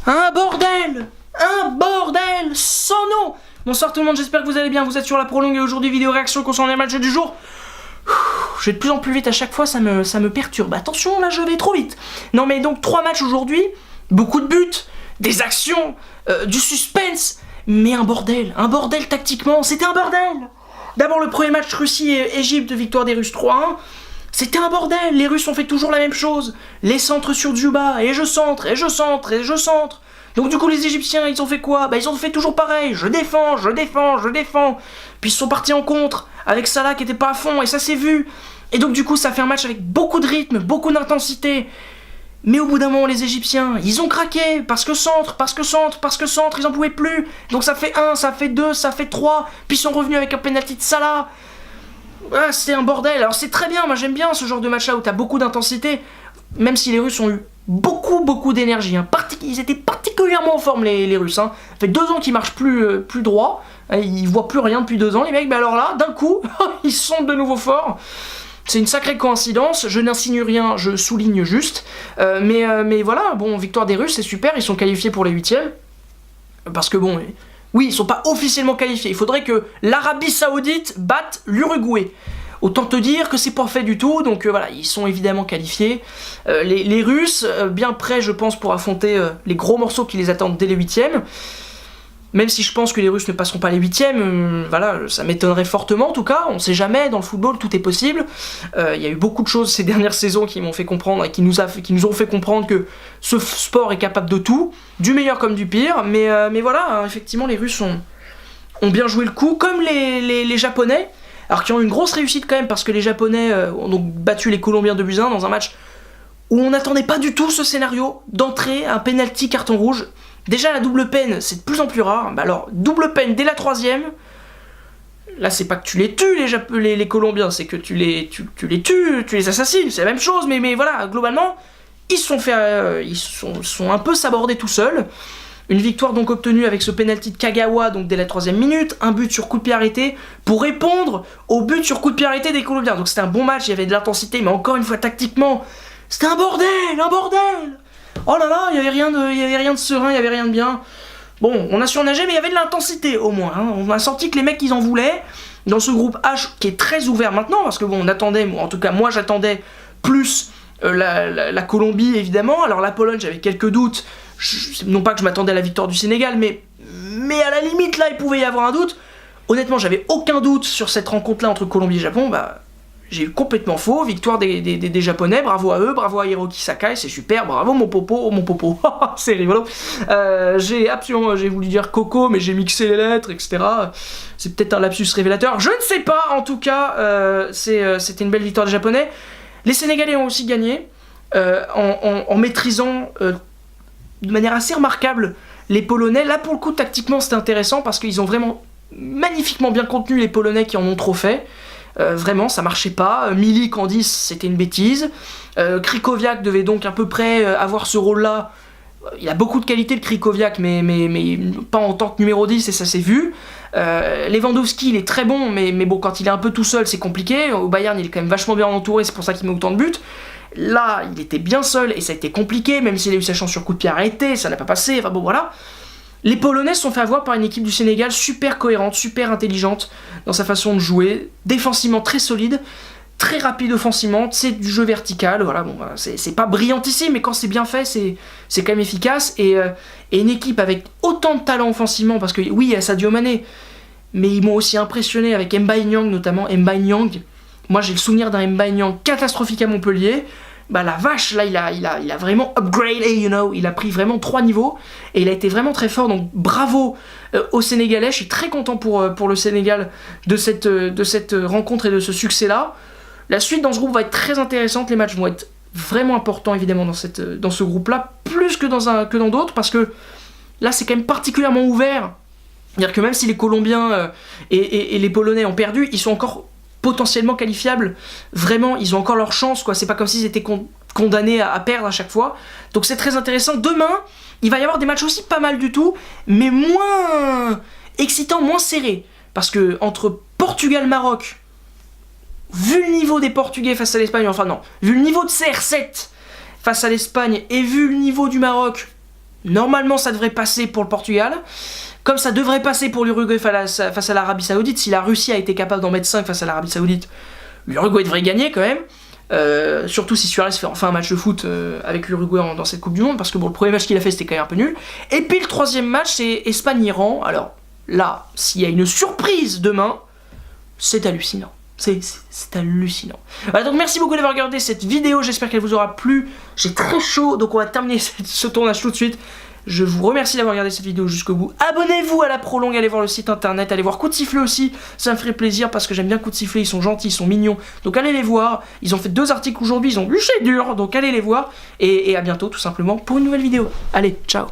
Un bordel! Un bordel sans nom! Bonsoir tout le monde, j'espère que vous allez bien, vous êtes sur la prolongue et aujourd'hui vidéo réaction concernant les matchs du jour. Je vais de plus en plus vite à chaque fois, ça me perturbe. Attention, là je vais trop vite. Non mais donc 3 matchs aujourd'hui, beaucoup de buts, des actions, du suspense, mais un bordel tactiquement, c'était un bordel. D'abord le premier match Russie et Égypte, victoire des Russes 3-1. C'était un bordel, les Russes ont fait toujours la même chose. Les centres sur Djouba, et je centre, et je centre, et je centre. Donc du coup les Égyptiens, ils ont fait quoi? Bah ils ont fait toujours pareil, je défends. Puis ils sont partis en contre, avec Salah qui était pas à fond, et ça s'est vu. Et donc du coup ça fait un match avec beaucoup de rythme, beaucoup d'intensité. Mais au bout d'un moment les Égyptiens, ils ont craqué, parce que centre, ils en pouvaient plus. Donc ça fait 1, ça fait 2, ça fait 3, puis ils sont revenus avec un penalty de Salah. Ah, c'est un bordel. Alors c'est très bien, moi j'aime bien ce genre de match là où t'as beaucoup d'intensité, même si les Russes ont eu beaucoup d'énergie, hein. Ils étaient particulièrement en forme les Russes, hein. Ça fait 2 ans qu'ils marchent plus droit, ils voient plus rien depuis 2 ans les mecs, mais alors là d'un coup ils sont de nouveau forts. C'est une sacrée coïncidence, je n'insinue rien, je souligne juste, mais voilà, bon, victoire des Russes, c'est super, ils sont qualifiés pour les 8e, parce que bon, oui, ils sont pas officiellement qualifiés, il faudrait que l'Arabie Saoudite batte l'Uruguay. Autant te dire que c'est pas fait du tout, donc voilà, ils sont évidemment qualifiés. Les Russes, bien prêts je pense pour affronter les gros morceaux qui les attendent dès les 8e. Même si je pense que les Russes ne passeront pas les 8e, voilà, ça m'étonnerait fortement en tout cas, on sait jamais, dans le football tout est possible. Il y a eu beaucoup de choses ces dernières saisons qui m'ont fait comprendre et qui nous ont fait comprendre que ce sport est capable de tout, du meilleur comme du pire, mais voilà, effectivement les Russes ont bien joué le coup, comme les Japonais, alors qui ont eu une grosse réussite quand même, parce que les Japonais ont donc battu les Colombiens 2-1 dans un match où on n'attendait pas du tout ce scénario, d'entrée, un penalty carton rouge. Déjà la double peine c'est de plus en plus rare, bah alors double peine dès la 3e, là c'est pas que tu les tues les Colombiens, c'est que tu les tues, tu les assassines, c'est la même chose, mais voilà, globalement, ils sont un peu sabordés tout seuls. Une victoire donc obtenue avec ce penalty de Kagawa donc dès la 3e minute, un but sur coup de pied arrêté pour répondre au but sur coup de pied arrêté des Colombiens. Donc c'était un bon match, il y avait de l'intensité, mais encore une fois tactiquement, c'était un bordel. Oh là là, il y avait rien de serein, il y avait rien de bien. Bon, on a surnagé, mais il y avait de l'intensité au moins, hein. On a senti que les mecs ils en voulaient. Dans ce groupe H qui est très ouvert maintenant, parce que bon, on attendait, en tout cas moi j'attendais plus la Colombie évidemment. Alors la Pologne, j'avais quelques doutes. Non pas que je m'attendais à la victoire du Sénégal, mais à la limite là il pouvait y avoir un doute. Honnêtement, j'avais aucun doute sur cette rencontre là entre Colombie et Japon. Bah j'ai eu complètement faux, victoire des Japonais, bravo à eux, bravo à Hiroki Sakai, c'est super, bravo mon popo, c'est rigolo. J'ai voulu dire Coco, mais j'ai mixé les lettres, etc. C'est peut-être un lapsus révélateur, je ne sais pas, en tout cas, c'était une belle victoire des Japonais. Les Sénégalais ont aussi gagné, en maîtrisant de manière assez remarquable les Polonais. Là pour le coup, tactiquement c'était intéressant, parce qu'ils ont vraiment magnifiquement bien contenu les Polonais qui en ont trop fait. Vraiment ça marchait pas, Milik en 10 c'était une bêtise, Krychowiak devait donc à peu près avoir ce rôle là, il a beaucoup de qualité le Krychowiak mais pas en tant que numéro 10 et ça s'est vu. Lewandowski il est très bon mais bon quand il est un peu tout seul c'est compliqué, au Bayern il est quand même vachement bien entouré, c'est pour ça qu'il met autant de buts. Là il était bien seul et ça a été compliqué, même s'il a eu sa chance sur coup de pied arrêté, ça n'a pas passé, enfin bon voilà. Les Polonais se sont fait avoir par une équipe du Sénégal super cohérente, super intelligente dans sa façon de jouer, défensivement très solide, très rapide offensivement, c'est du jeu vertical, voilà, bon, c'est pas brillantissime, mais quand c'est bien fait, c'est quand même efficace, et une équipe avec autant de talent offensivement, parce que oui, il y a Sadio Mané, mais ils m'ont aussi impressionné avec Mbaye Niang notamment, moi j'ai le souvenir d'un Mbaye Niang catastrophique à Montpellier. Bah la vache, là il a vraiment upgradé, il a pris vraiment 3 niveaux et il a été vraiment très fort, donc bravo aux Sénégalais, je suis très content pour le Sénégal de cette rencontre et de ce succès là. La suite dans ce groupe va être très intéressante, les matchs vont être vraiment importants évidemment dans ce groupe là, plus que dans d'autres, parce que là c'est quand même particulièrement ouvert, c'est-à-dire que même si les Colombiens et les Polonais ont perdu, ils sont encore potentiellement qualifiables, vraiment ils ont encore leur chance quoi, c'est pas comme s'ils étaient condamnés à perdre à chaque fois, donc c'est très intéressant. Demain il va y avoir des matchs aussi pas mal du tout, mais moins excitants, moins serrés, parce que entre Portugal-Maroc, vu le niveau des Portugais face à l'Espagne, vu le niveau de CR7 face à l'Espagne et vu le niveau du Maroc, Normalement, ça devrait passer pour le Portugal. Comme ça devrait passer pour l'Uruguay face à l'Arabie Saoudite. Si la Russie a été capable d'en mettre 5 face à l'Arabie Saoudite, l'Uruguay devrait gagner quand même. Surtout si Suarez fait enfin un match de foot avec l'Uruguay dans cette Coupe du Monde. Parce que bon, le premier match qu'il a fait, c'était quand même un peu nul. Et puis le troisième match, c'est Espagne-Iran. Alors là, s'il y a une surprise demain, c'est hallucinant. C'est hallucinant. Voilà, donc merci beaucoup d'avoir regardé cette vidéo, j'espère qu'elle vous aura plu. J'ai très chaud, donc on va terminer ce tournage tout de suite. Je vous remercie d'avoir regardé cette vidéo jusqu'au bout. Abonnez-vous à la Prolongue, allez voir le site internet, allez voir Coup de Sifflet aussi, ça me ferait plaisir parce que j'aime bien Coup de Sifflet, ils sont gentils, ils sont mignons. Donc allez les voir, ils ont fait 2 articles aujourd'hui, ils ont bûché dur, donc allez les voir. Et à bientôt tout simplement pour une nouvelle vidéo. Allez, ciao.